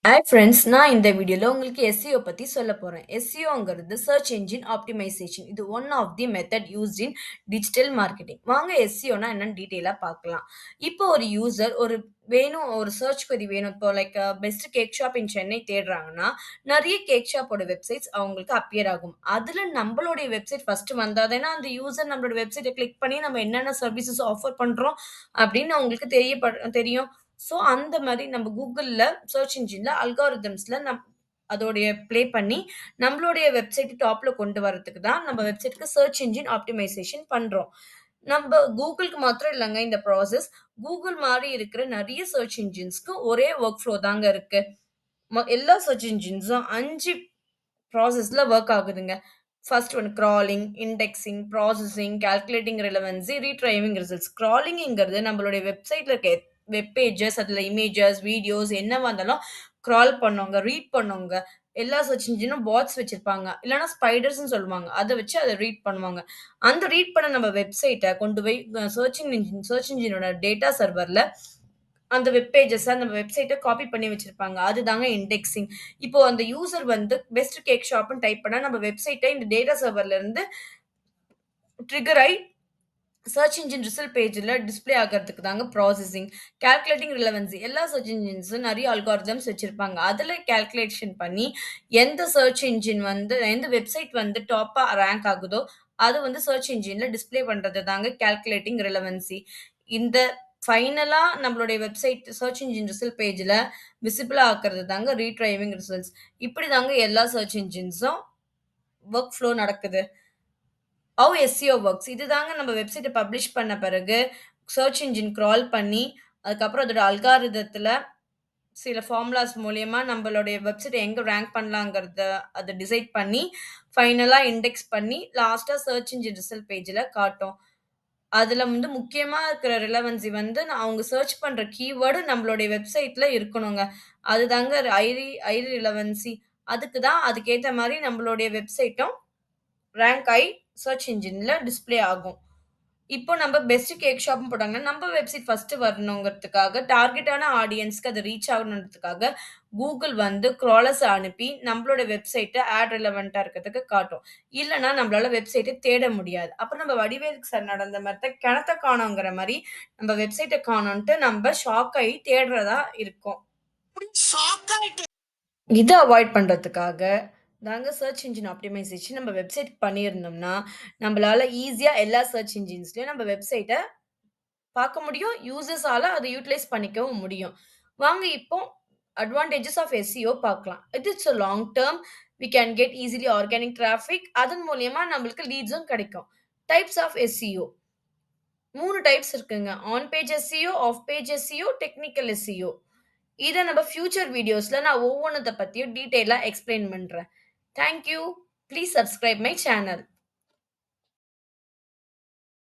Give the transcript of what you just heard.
Hi friends, நான் இந்த வீடியோல உங்களுக்கு எஸ்இஓ பத்தி சொல்லப் போறேன். எஸ்இஓங்கிறது சர்ச் என்ஜின் ஆப்டிமைசேஷன். இது one of the method used in digital marketing. வாங்க எஸ்இஓனா என்னன்னு டீட்டெயிலா பார்க்கலாம். இப்போ ஒரு யூசர் ஒரு சர்ச் query வேணும். இப்போ best cake shop in Chennai தேடுறாங்கன்னா, நெறைய கேக் ஷாப்போட வெப்சைட்ஸ் அவங்களுக்கு அப்பியர் ஆகும். அதுல நம்மளுடைய வெப்சைட் ஃபர்ஸ்ட் வந்தா தானே அந்த யூசர் நம்மளோட வெப்சைட்ட கிளிக் பண்ணி நம்ம என்னென்ன சர்வீசஸ் ஆஃபர் பண்றோம் அப்படின்னு அவங்களுக்கு தெரியும். ஸோ, அந்த மாரி நம்ம Googleல சர்ச் என்ஜின்ல அல்காரிதம்ஸ்ல அதோடைய ப்ளே பண்ணி, நம்மளுடைய வெப்சைட் டாப்ல கொண்டு வரதுக்கு தான் நம்ம வெப்சைட்க்கு சர்ச் என்ஜின் ஆப்டிமைசேஷன் பண்றோம். நம்ப Googleக்கு மாத்திரம் இல்லங்க இந்த ப்ராசஸ். Google மாரி இருக்கிற நெறைய சர்ச் என்ஜின்ஸ்க்கு ஒரே வொர்க் ஃப்ளோ தாங்க இருக்கு. எல்லா சர்ச் என்ஜின்ஸும் 5 ப்ராசஸ்ல வொர்க் ஆகுதுங்க. First one crawling, indexing, processing, calculating relevancy, retrieving results. கிராலிங்ங்கிறது நம்மளுடைய வெப்சைட்ல இருக்க வெப் பேஜஸ், அதுல இமேஜஸ், வீடியோஸ் என்னவா இருந்தாலும் கிரால் பண்ணுங்க, ரீட் பண்ணுங்க. எல்லா சர்ச் இன்ஜினும் பாட்ஸ் வச்சிருப்பாங்க. இல்லன்னா ஸ்பைடர்ஸ்ன்னு சொல்லுவாங்க. அத வச்சு அத ரீட் பண்ணுவாங்க. அந்த ரீட் பண்ண நம்ம வெப்சைட்ட கொண்டு போய் சர்ச் இன்ஜினோட டேட்டா சர்வர்ல அந்த வெப் பேஜஸ நம்ம வெப்சைட்ட காப்பி பண்ணி வச்சிருப்பாங்க. அதுதாங்க இண்டெக்ஸிங். இப்போ அந்த யூசர் பெஸ்ட் கேக் ஷாப்ன்னு டைப் பண்ணா நம்ம வெப்சைட்ட இந்த டேட்டா சர்வர்ல இருந்து ட்ரிகர் ஆயி சர்ச் இன்ஜின் ரிசல்ட் பேஜ்ல டிஸ்ப்ளே ஆகறதுக்கு தாங்க ப்ராசஸிங். கால்குலேட்டிங் ரிலவன்சி எல்லா சர்ச் இன்ஜின்ஸும் நெறைய அல்காரிதம்ஸ் வச்சிருப்பாங்க. அதுல கால்குலேஷன் பண்ணி எந்த வெப்சைட் டாப்பா ரேங்க் ஆகுதோ, அது சர்ச் இன்ஜின்ல டிஸ்ப்ளே பண்றது தாங்க கால்குலேட்டிங் ரிலவன்சி. இந்த ஃபைனலா நம்மளுடைய வெப்சைட் சர்ச் இன்ஜின் ரிசல்ட் பேஜ்ல விசிபிளா ஆக்குறது தாங்க ரீட்ரைவிங் ரிசல்ட்ஸ். இப்படி தாங்க எல்லா சர்ச் இன்ஜின்ஸும் வொர்க் ஃப்ளோ நடக்குது. How SEO works. இதுதாங்க நம்ம வெப்சைட்ட பப்ளிஷ் பண்ண பிறகு, சர்ச் என்ஜின் கிரால் பண்ணி, அதுக்கப்புறம் அதோட அல்காரிதத்துல சில ஃபார்முலாஸ் மூலியமா நம்பளுடைய வெப்சைட் எங்க ரேங்க் பண்ணலாங்கிறத அத டிசைட் பண்ணி, ஃபைனலா இண்டெக்ஸ் பண்ணி, லாஸ்ட்டா சர்ச் இன்ஜின் ரிசல்ட் பேஜ்ல காட்டும். அதுல முக்கியமா இருக்கிற ரிலவன்சி அவங்க சர்ச் பண்ற கீவர்ட் நம்மளுடைய வெப்சைட்ல இருக்கணுங்க. அதுதாங்க ஐரி ரிலவன்சி. அதுக்கேத்த மாரி நம்மளுடைய வெப்சைட்டும் ரேங்க் ஆயி சர்ச் இன்ஜின்ல டிஸ்ப்ளே ஆகும். இப்போ நம்ம பெஸ்ட் கேக் ஷாப்ன்னு போட்டாங்கன்னா, நம்ம வெப்சைட் ஃபர்ஸ்ட் வரணுங்கிறதுக்காக, டார்கெட்டான ஆடியன்ஸ்க்கு அது ரீச் ஆகணுன்றதுக்காக, Google க்ராலர்ஸ அனுப்பி நம்மளோட வெப்சைட்ட ஆட் ரிலவன்ட்டா இருக்கிறதுக்கு காட்டும். இல்லன்னா நம்மளால வெப்சைட்ட தேட முடியாது. அப்ப நம்ம வடிவேலு சார் நடந்த மாரி தான் கிணத்த காணோங்கிற மாரி, நம்ம வெப்சைட்ட காணோன்ட்டு நம்ப ஷாக் ஆயி தேடுறதா இருக்கும். இத அவாய்ட் பண்றதுக்காக நாங்க சர்ச் என்ஜின் ஆப்டிமைசேஷன் நம்ம வெப்சைட்க்கு பண்ணியிருந்தோம்னா, நம்பளால ஈஸியா எல்லா சர்ச் என்ஜின்ஸ்லயும் நம்ம வெப்சைட்ட பார்க்க முடியும். யூசர்ஸால அத யூட்டிலைஸ் பண்ணிக்கவும் முடியும். வாங்க இப்போ அட்வான்டேஜஸ் ஆஃப் எஸ்இஓ பார்க்கலாம். It is a long term. We can get easily organic traffic. அதன் மூலியமா நம்மளுக்கு லீட்ஸும் கிடைக்கும். டைப்ஸ் ஆஃப் எஸ்இஓ 3 டைப்ஸ் இருக்குங்க. On page SEO, off page SEO, technical SEO. இத நம்ம ஃபியூச்சர் வீடியோஸ்ல நான் ஒவ்வொன்னத்த பத்தியும் டீட்டெயிலா எக்ஸ்பிளைன் பண்றேன். Thank you. Please subscribe my channel.